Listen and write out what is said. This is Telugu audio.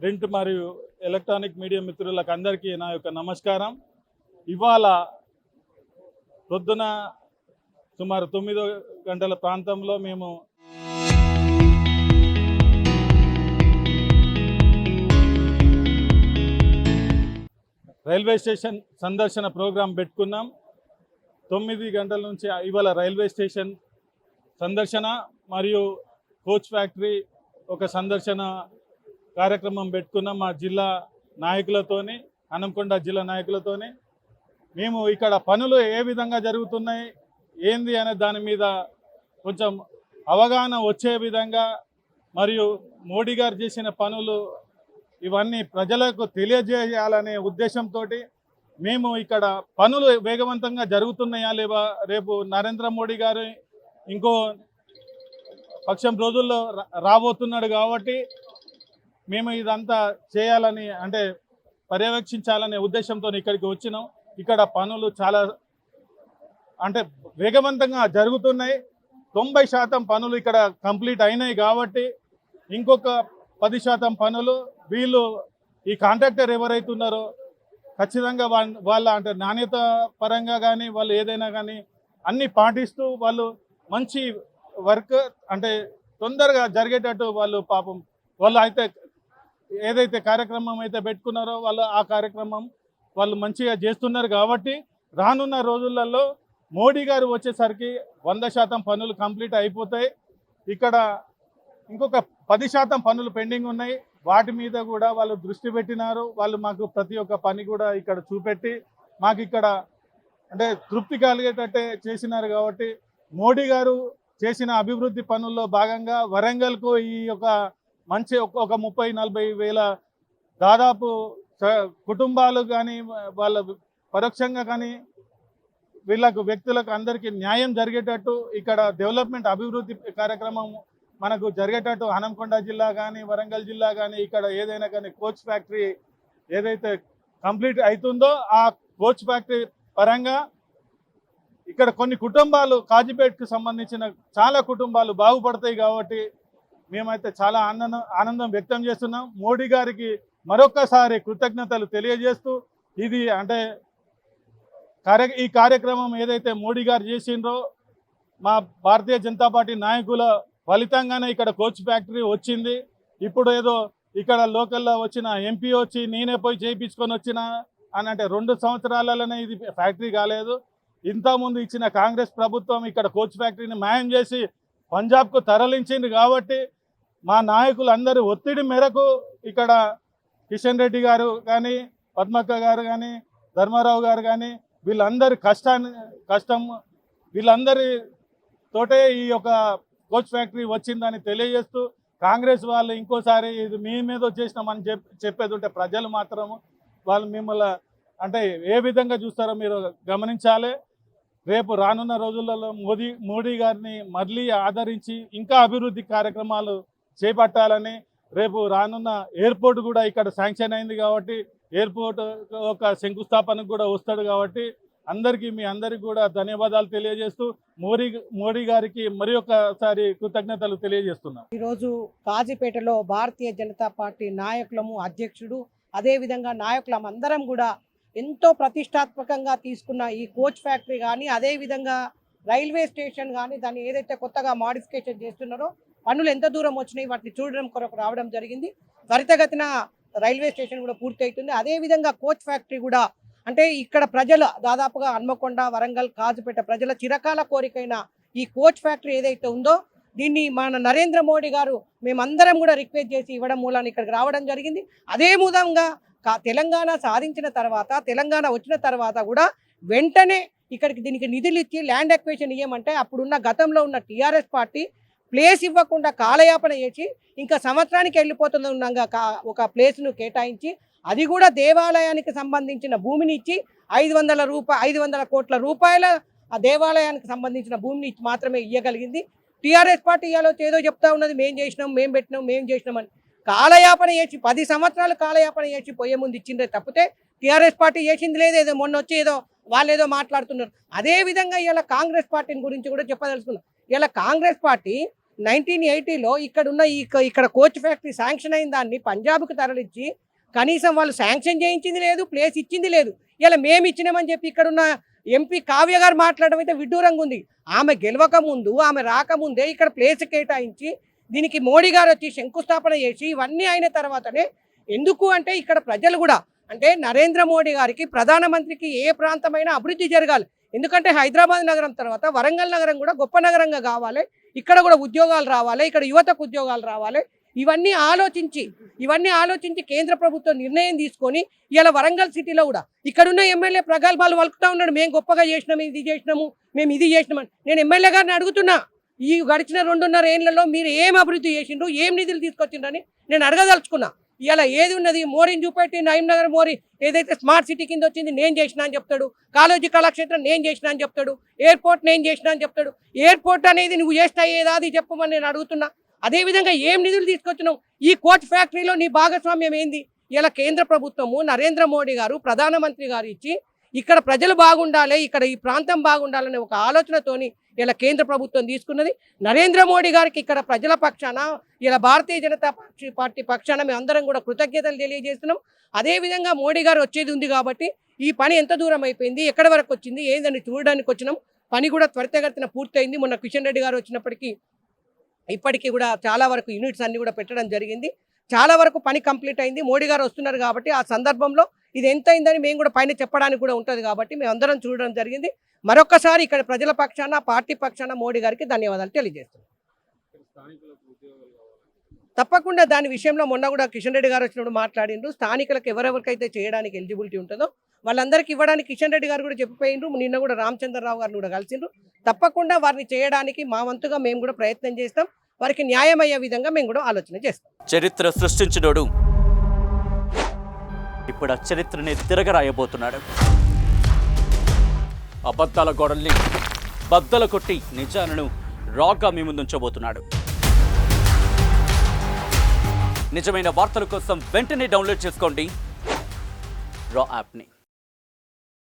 ప్రింట్ మరియు ఎలక్ట్రానిక్ మీడియా మిత్రులకు అందరికీ నా యొక్క నమస్కారం. ఇవాళ పొద్దున సుమారు 9 గంటల ప్రాంతంలో మేము రైల్వే స్టేషన్ సందర్శన ప్రోగ్రాం పెట్టుకున్నాం. 9 గంటల నుంచి ఇవాళ రైల్వే స్టేషన్ సందర్శన మరియు కోచ్ ఫ్యాక్టరీ ఒక సందర్శన కార్యక్రమం పెట్టుకున్నాం. మా జిల్లా నాయకులతోని, హన్మకొండ జిల్లా నాయకులతోని మేము ఇక్కడ పనులు ఏ విధంగా జరుగుతున్నాయి ఏంది అనే దాని మీద కొంచెం అవగాహన వచ్చే విధంగా మరియు మోడీ గారు చేసిన పనులు ఇవన్నీ ప్రజలకు తెలియజేయాలనే ఉద్దేశంతో మేము ఇక్కడ పనులు వేగవంతంగా జరుగుతున్నాయా లేవా, రేపు నరేంద్ర మోడీ గారు ఇంకో పక్షం రోజుల్లో రాబోతున్నాడు కాబట్టి మేము ఇదంతా చేయాలని అంటే పర్యవేక్షించాలనే ఉద్దేశంతో ఇక్కడికి వచ్చినాం. ఇక్కడ పనులు చాలా అంటే వేగవంతంగా జరుగుతున్నాయి. 90% పనులు ఇక్కడ కంప్లీట్ అయినాయి కాబట్టి ఇంకొక 10% పనులు వీళ్ళు ఈ కాంట్రాక్టర్ ఎవరైతున్నారో ఖచ్చితంగా వాళ్ళ అంటే నాణ్యత పరంగా కానీ వాళ్ళు ఏదైనా కానీ అన్నీ పాటిస్తూ వాళ్ళు మంచి వర్క్ అంటే తొందరగా జరిగేటట్టు వాళ్ళు పాపం వాళ్ళు అయితే ఏదైతే కార్యక్రమం అయితే పెట్టుకున్నారో వాళ్ళు ఆ కార్యక్రమం వాళ్ళు మంచిగా చేస్తున్నారు కాబట్టి రానున్న రోజులలో మోడీ గారు వచ్చేసరికి 100% పనులు కంప్లీట్ అయిపోతాయి. ఇక్కడ ఇంకొక 10% పనులు పెండింగ్ ఉన్నాయి. వాటి మీద కూడా వాళ్ళు దృష్టి పెట్టినారు. వాళ్ళు మాకు ప్రతి ఒక్క పని కూడా ఇక్కడ చూపెట్టి మాకు ఇక్కడ అంటే తృప్తి కలిగేటట్టే చేసినారు కాబట్టి మోడీ గారు చేసిన అభివృద్ధి పనుల్లో భాగంగా వరంగల్కు ఈ యొక్క మంచి ఒక 30-40 వేల దాదాపు కుటుంబాలు కానీ వాళ్ళ పరోక్షంగా కానీ వీళ్ళకు వ్యక్తులకు అందరికీ న్యాయం జరిగేటట్టు ఇక్కడ డెవలప్మెంట్ అభివృద్ధి కార్యక్రమం మనకు జరిగేటట్టు హన్మకొండ జిల్లా కానీ వరంగల్ జిల్లా కానీ ఇక్కడ ఏదైనా కానీ కోచ్ ఫ్యాక్టరీ ఏదైతే కంప్లీట్ అవుతుందో ఆ కోచ్ ఫ్యాక్టరీ పరంగా ఇక్కడ కొన్ని కుటుంబాలు కాజీపేటకు సంబంధించిన చాలా కుటుంబాలు బాగుపడతాయి కాబట్టి మేమైతే చాలా ఆనందం వ్యక్తం చేస్తున్నాం. మోడీ గారికి మరొకసారి కృతజ్ఞతలు తెలియజేస్తూ ఇది అంటే ఈ కార్యక్రమం ఏదైతే మోడీ గారు చేసిండ్రో మా భారతీయ జనతా పార్టీ నాయకుల ఫలితంగానే ఇక్కడ కోచ్ ఫ్యాక్టరీ వచ్చింది. ఇప్పుడు ఏదో ఇక్కడ లోకల్లో వచ్చిన ఎంపీ వచ్చి నేనే పోయి చేయించుకొని వచ్చిన అని అంటే 2 సంవత్సరాలలోనే ఇది ఫ్యాక్టరీ కాలేదు. ఇంతకుముందు ఇచ్చిన కాంగ్రెస్ ప్రభుత్వం ఇక్కడ కోచ్ ఫ్యాక్టరీని మాయం చేసి పంజాబ్కు తరలించింది కాబట్టి మా నాయకులందరి ఒత్తిడి మేరకు ఇక్కడ కిషన్ రెడ్డి గారు కానీ పద్మక్క గారు కానీ ధర్మారావు గారు కానీ వీళ్ళందరి కష్టం వీళ్ళందరి తోటే ఈ యొక్క కోచ్ ఫ్యాక్టరీ వచ్చిందని తెలియజేస్తూ కాంగ్రెస్ వాళ్ళు ఇంకోసారి ఇది మీ మీద వచ్చేసినామని చెప్పేది ఉంటే ప్రజలు మాత్రము వాళ్ళు మిమ్మల్ని అంటే ఏ విధంగా చూస్తారో మీరు గమనించాలి. రేపు రానున్న రోజులలో మోడీ గారిని మళ్ళీ ఆదరించి ఇంకా అభివృద్ధి కార్యక్రమాలు చేపట్టాలని రేపు రానున్న ఎయిర్పోర్ట్ కూడా ఇక్కడ శాంక్షన్ అయింది కాబట్టి ఎయిర్పోర్ట్ ఒక శంకుస్థాపనకు కూడా వస్తాడు కాబట్టి మీ అందరికీ కూడా ధన్యవాదాలు తెలియజేస్తూ మోడీ గారికి మరి ఒకసారి కృతజ్ఞతలు తెలియజేస్తున్నాను. ఈరోజు కాజీపేటలో భారతీయ జనతా పార్టీ నాయకులము అధ్యక్షుడు అదేవిధంగా నాయకులం అందరం కూడా ఎంతో ప్రతిష్టాత్మకంగా తీసుకున్న ఈ కోచ్ ఫ్యాక్టరీ కానీ అదేవిధంగా రైల్వే స్టేషన్ కానీ దాన్ని ఏదైతే కొత్తగా మాడిఫికేషన్ చేస్తున్నారో పనులు ఎంత దూరం వచ్చినాయి వాటిని చూడడం కొరకు రావడం జరిగింది. త్వరితగతిన రైల్వే స్టేషన్ కూడా పూర్తి అవుతుంది. అదేవిధంగా కోచ్ ఫ్యాక్టరీ కూడా అంటే ఇక్కడ ప్రజల దాదాపుగా హన్మకొండ వరంగల్ కాజుపేట ప్రజల చిరకాల కోరికైన ఈ కోచ్ ఫ్యాక్టరీ ఏదైతే ఉందో దీన్ని మన నరేంద్ర మోడీ గారు మేమందరం కూడా రిక్వెస్ట్ చేసి ఇవ్వడం మూలాన్ని ఇక్కడికి రావడం జరిగింది. అదే విధంగా తెలంగాణ సాధించిన తర్వాత తెలంగాణ వచ్చిన తర్వాత కూడా వెంటనే ఇక్కడికి దీనికి నిధులు ఇచ్చి ల్యాండ్ ఎక్వేషన్ ఇవ్వమంటే అప్పుడున్న గతంలో ఉన్న టీఆర్ఎస్ పార్టీ ప్లేస్ ఇవ్వకుండా కాలయాపన చేసి ఇంకా సంవత్సరానికి వెళ్ళిపోతుండగా ఒక ప్లేస్ను కేటాయించి అది కూడా దేవాలయానికి సంబంధించిన భూమిని ఇచ్చి 500 కోట్ల రూపాయల ఆ దేవాలయానికి సంబంధించిన భూమిని ఇచ్చి మాత్రమే ఇవ్వగలిగింది. టీఆర్ఎస్ పార్టీ ఇవాళ ఏదో చెప్తా ఉన్నది మేము చేసినాం మేము పెట్టినాం మేము చేసినామని కాలయాపన చేసి 10 సంవత్సరాలు కాలయాపన చేసి పోయే ముందు ఇచ్చిందే తప్పితే టీఆర్ఎస్ పార్టీ చేసింది లేదు. ఏదో మొన్న వచ్చి ఏదో వాళ్ళు ఏదో మాట్లాడుతున్నారు. అదేవిధంగా ఇలా కాంగ్రెస్ పార్టీని గురించి కూడా చెప్పదలుచుకున్నాం. ఇలా కాంగ్రెస్ పార్టీ 1980లో ఇక్కడున్న ఇక్కడ కోచ్ ఫ్యాక్టరీ శాంక్షన్ అయిన దాన్ని పంజాబ్కి తరలించి కనీసం వాళ్ళు శాంక్షన్ చేయించింది లేదు, ప్లేస్ ఇచ్చింది లేదు. ఇలా మేము ఇచ్చినామని చెప్పి ఇక్కడున్న ఎంపీ కావ్య గారు మాట్లాడడం అయితే విడ్డూరంగా ఉంది. ఆమె గెలవక ముందు, ఆమె రాకముందే ఇక్కడ ప్లేస్ కేటాయించి దీనికి మోడీ గారు వచ్చి శంకుస్థాపన చేసి ఇవన్నీ అయిన తర్వాతనే ఎందుకు అంటే ఇక్కడ ప్రజలు కూడా అంటే నరేంద్ర మోడీ గారికి ప్రధానమంత్రికి ఏ ప్రాంతమైనా అభివృద్ధి జరగాలి. ఎందుకంటే హైదరాబాద్ నగరం తర్వాత వరంగల్ నగరం కూడా గొప్ప నగరంగా కావాలి, ఇక్కడ కూడా ఉద్యోగాలు రావాలి, ఇక్కడ యువతకు ఉద్యోగాలు రావాలి. ఇవన్నీ ఆలోచించి కేంద్ర ప్రభుత్వం నిర్ణయం తీసుకొని ఇలా వరంగల్ సిటీలో కూడా ఇక్కడున్న ఎమ్మెల్యే ప్రగల్భాలు వలుకుతా ఉన్నాడు. మేము గొప్పగా చేసినాము, ఇది చేసినాము, మేము ఇది చేసినామని. నేను ఎమ్మెల్యే గారిని అడుగుతున్నా, ఈ గడిచిన 2.5 ఏళ్లలో మీరు ఏం అభివృద్ధి చేసిండ్రు, ఏం నిధులు తీసుకొచ్చిండ్రని నేను అడగదలుచుకున్నా. ఇలా ఏది ఉన్నది మోడీని చూపెట్టి నగర్ మోడీ ఏదైతే స్మార్ట్ సిటీ కింద వచ్చింది నేను చేసినా అని చెప్తాడు, కాలేజీ కళాక్షేత్రం నేను చేసినా అని చెప్తాడు, ఎయిర్పోర్ట్ నేను చేసినా అని చెప్తాడు. ఎయిర్పోర్ట్ అనేది నువ్వు చేసినా ఏదాది చెప్పమని నేను అడుగుతున్నా. అదేవిధంగా ఏం నిధులు తీసుకొచ్చినావు, ఈ కోచ్ ఫ్యాక్టరీలో నీ భాగస్వామ్యం ఏంది? ఇలా కేంద్ర ప్రభుత్వము నరేంద్ర మోడీ గారు ప్రధానమంత్రి గారు ఇచ్చి ఇక్కడ ప్రజలు బాగుండాలి, ఇక్కడ ఈ ప్రాంతం బాగుండాలనే ఒక ఆలోచనతోని ఇలా కేంద్ర ప్రభుత్వం తీసుకున్నది. నరేంద్ర మోడీ గారికి ఇక్కడ ప్రజల పక్షాన ఇలా భారతీయ జనతా పార్టీ పక్షాన మేము అందరం కూడా కృతజ్ఞతలు తెలియజేస్తున్నాం. అదేవిధంగా మోడీ గారు వచ్చేది ఉంది కాబట్టి ఈ పని ఎంత దూరం అయిపోయింది, ఎక్కడి వరకు వచ్చింది ఏందని చూడడానికి వచ్చినాం. పని కూడా త్వరితగతిన పూర్తయింది. మొన్న కిషన్ రెడ్డి గారు వచ్చినప్పటికీ ఇప్పటికీ కూడా చాలా వరకు యూనిట్స్ అన్ని కూడా పెట్టడం జరిగింది. చాలా వరకు పని కంప్లీట్ అయింది. మోడీ గారు వస్తున్నారు కాబట్టి ఆ సందర్భంలో ఇది ఎంత అయిందని మేము కూడా పైన చెప్పడానికి కూడా ఉంటుంది కాబట్టి మేము అందరం చూడడం జరిగింది. మరొక్కసారి ఇక్కడ ప్రజల పక్షాన పార్టీ పక్షాన మోడీ గారికి ధన్యవాదాలు తెలియజేస్తున్నాం. తప్పకుండా దాని విషయంలో మొన్న కూడా కిషన్ రెడ్డి గారు వచ్చినప్పుడు మాట్లాడిండ్రు. స్థానికులకు ఎవరెవరికైతే చేయడానికి ఎలిజిబిలిటీ ఉంటుందో వాళ్ళందరికీ ఇవ్వడానికి కిషన్ రెడ్డి గారు కూడా చెప్పిపోయిండ్రు. నిన్న కూడా రామచంద్రరావు గారిని కూడా కలిసిండ్రు. తప్పకుండా వారిని చేయడానికి మా వంతుగా మేము కూడా ప్రయత్నం చేస్తాం. వారికి న్యాయం అయ్యే విధంగా మేము కూడా ఆలోచన చేస్తాం. చరిత్ర సృష్టించినోడు ఇప్పుడు ఆ చరిత్రని తిరగరాయబోతున్నాడు. అబద్ధాల గోడల్ని బద్దలు కొట్టి నిజాలను రాగా మీ ముందుంచబోతున్నాడు. నిజమైన వార్తల కోసం వెంటనే డౌన్లోడ్ చేసుకోండి రా యాప్ని.